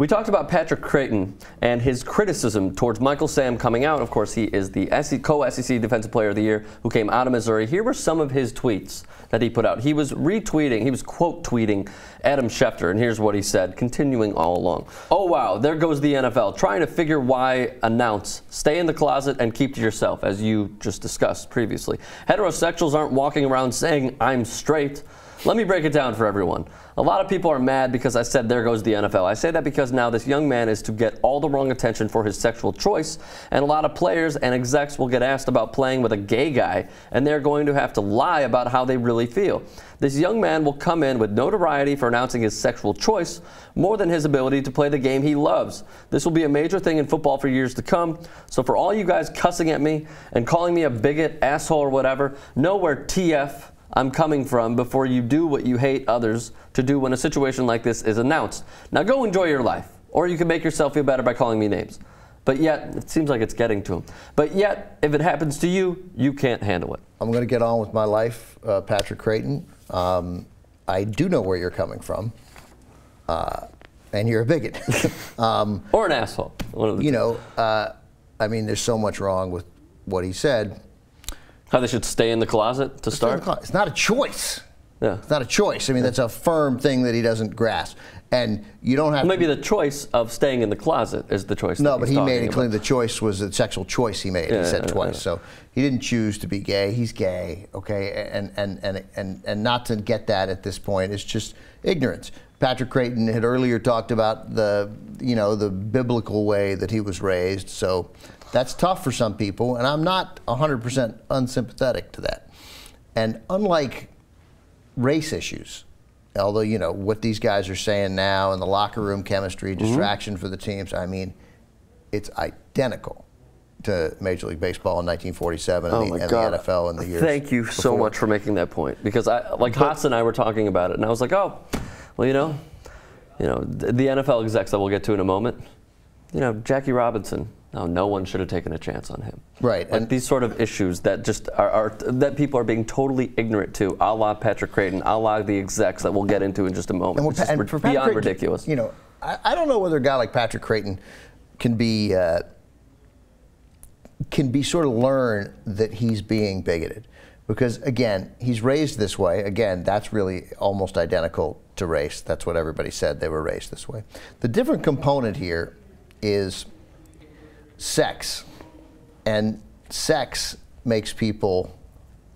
We talked about Patrick Crayton and his criticism towards Michael Sam coming out. Of course, he is the co-SEC Defensive Player of the Year who came out of Missouri. Here were some of his tweets that he put out. He was retweeting, he was quote tweeting Adam Schefter, and here's what he said, continuing all along. Oh wow, there goes the NFL, trying to figure why announce, stay in the closet and keep to yourself, as you just discussed previously. Heterosexuals aren't walking around saying, I'm straight. Let me break it down for everyone. A lot of people are mad because I said there goes the NFL. I say that because now this young man is to get all the wrong attention for his sexual choice, and a lot of players and execs will get asked about playing with a gay guy, and they're going to have to lie about how they really feel. This young man will come in with notoriety for announcing his sexual choice more than his ability to play the game he loves. This will be a major thing in football for years to come. So for all you guys cussing at me and calling me a bigot, asshole, or whatever, know where TF I'm coming from before you do what you hate others to do when a situation like this is announced. Now go enjoy your life, or you can make yourself feel better by calling me names. But yet, it seems like it's getting to him. But yet, if it happens to you, you can't handle it. I'm going to get on with my life, Patrick Crayton. I do know where you're coming from, and you're a bigot. Or an asshole. One of the two. I mean, there's so much wrong with what he said. How they should stay in the closet to start? It's not a choice. Yeah. It's not a choice. I mean, that's a firm thing that he doesn't grasp. And you don't have maybe the choice of staying in the closet is the choice. No, but he made it clear the choice was a sexual choice he made. He said twice. Yeah. So he didn't choose to be gay. He's gay, okay? And not to get that at this point is just ignorance. Patrick Crayton had earlier talked about the biblical way that he was raised. So that's tough for some people, and I'm not 100% unsympathetic to that. And unlike race issues, although, what these guys are saying now and the locker room chemistry, distraction for the teams, I mean, it's identical to Major League Baseball in 1947 and the NFL in the years Thank you so much for making that point, because Hotz and I were talking about it, and I was like, oh, well, the NFL execs that we'll get to in a moment, Jackie Robinson, no one should have taken a chance on him. Right. And these sort of issues that just that people are being totally ignorant to, a la Patrick Crayton, a la the execs that we'll get into in just a moment. It's beyond ridiculous. I don't know whether a guy like Patrick Crayton can be sort of learn that he's being bigoted. Because, again, he's raised this way. Again, that's really almost identical to race. That's what everybody said. They were raised this way. The different component here is sex, and sex makes people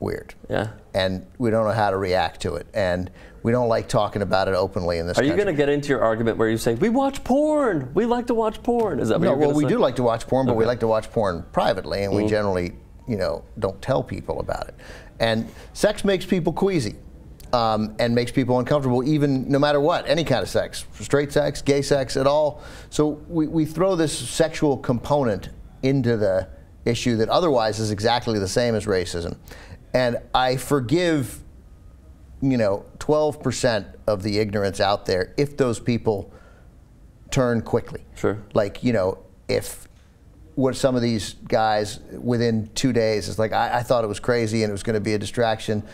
weird. Yeah. And we don't know how to react to it, and we don't like talking about it openly in this country. Are you going to get into your argument where you say, we watch porn, we like to watch porn? Is that what you're going to say? We do like to watch porn, but we like to watch porn privately, and we generally, don't tell people about it. And sex makes people queasy. And makes people uncomfortable, even no matter what, any kind of sex, straight sex, gay sex, at all. So we throw this sexual component into the issue that otherwise is exactly the same as racism. And I forgive, 12% of the ignorance out there if those people turn quickly. Sure. Like, if what some of these guys within 2 days, it's like, I thought it was crazy and it was going to be a distraction.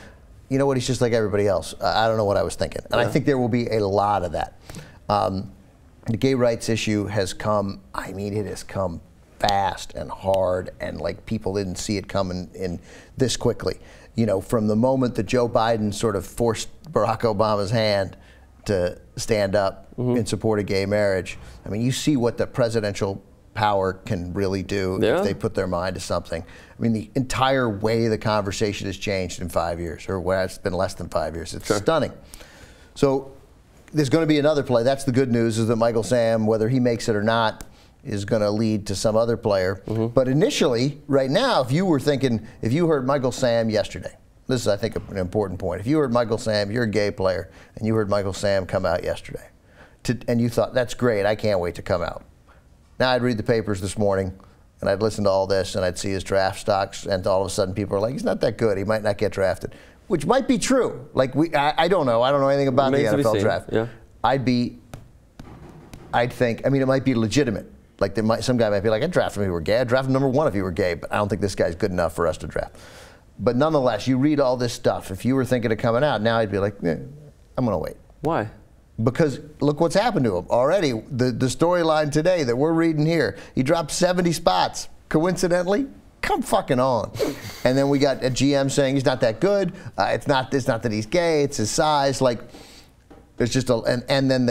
You know what, he's just like everybody else. I don't know what I was thinking. And I think there will be a lot of that. The gay rights issue has come, it has come fast and hard, and like people didn't see it coming in this quickly. From the moment that Joe Biden sort of forced Barack Obama's hand to stand up in support of gay marriage, you see what the presidential power can really do if they put their mind to something. The entire way the conversation has changed in 5 years, or where it's been less than 5 years. It's stunning. So there's going to be another play. That's the good news, is that Michael Sam, whether he makes it or not, is going to lead to some other player. But initially, right now, if you heard Michael Sam yesterday, this is, I think, an important point. If you heard Michael Sam, you're a gay player, and you heard Michael Sam come out yesterday, and you thought, that's great, I can't wait to come out. Now I'd read the papers this morning, and I'd listen to all this, and I'd see his draft stocks, and all of a sudden people are like, he's not that good, he might not get drafted, which might be true. Like, I don't know anything about the NFL draft. Yeah. I'd think, it might be legitimate. Like, some guy might be like, I'd draft him if he were gay, I'd draft him #1 if he were gay, but I don't think this guy's good enough for us to draft. But nonetheless, you read all this stuff. If you were thinking of coming out, now I'd be like, I'm going to wait. Why? because look what's happened to him already. The storyline today that we're reading here, he dropped 70 spots. Coincidentally, come fucking on. And then we got a GM saying he's not that good. It's not that he's gay. It's his size. Like, there's just and then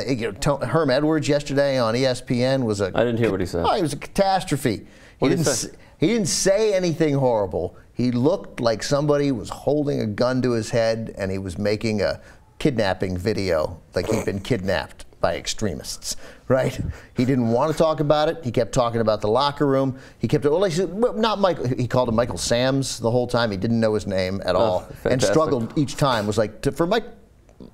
Herm Edwards yesterday on ESPN was a. I didn't hear what he said. Oh, it was a catastrophe. What did he say? He didn't say anything horrible. He looked like somebody was holding a gun to his head and he was making a kidnapping video, like he'd been kidnapped by extremists, right? He didn't want to talk about it. He kept talking about the locker room. He kept, not Michael, he called him Michael Sams the whole time. He didn't know his name at all and struggled each time. Was like, for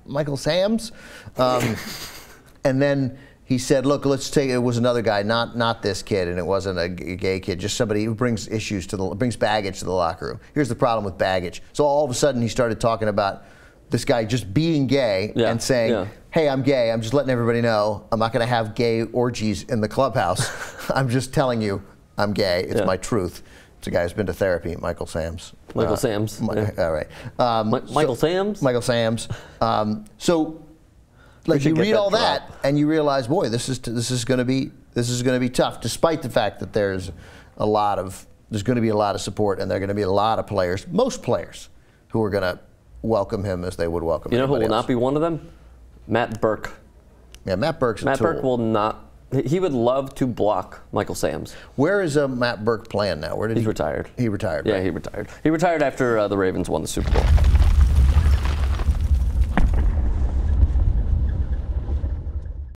Michael Sams? And then he said, look, let's take, it was another guy, not this kid, and it wasn't a gay kid, just somebody who brings brings baggage to the locker room. Here's the problem with baggage. So all of a sudden he started talking about this guy just being gay and saying, hey, I'm gay. I'm just letting everybody know. I'm not going to have gay orgies in the clubhouse. I'm just telling you I'm gay. It's my truth. It's a guy who's been to therapy, Michael Sams. Michael Sams. All right. Michael Sams? Michael Sams. So like you read all that and you realize, boy, this is going to be tough, despite the fact that there's going to be a lot of support and there are going to be a lot of players, most players, who are going to welcome him as they would welcome. You know who will else. not be one of them? Matt Burke. Yeah, Matt Burke's a Matt tool. Burke will not. He would love to block Michael Sams. Where is Matt Burke playing now? Where did He's retired. He retired. Yeah, right? he retired. He retired after the Ravens won the Super Bowl.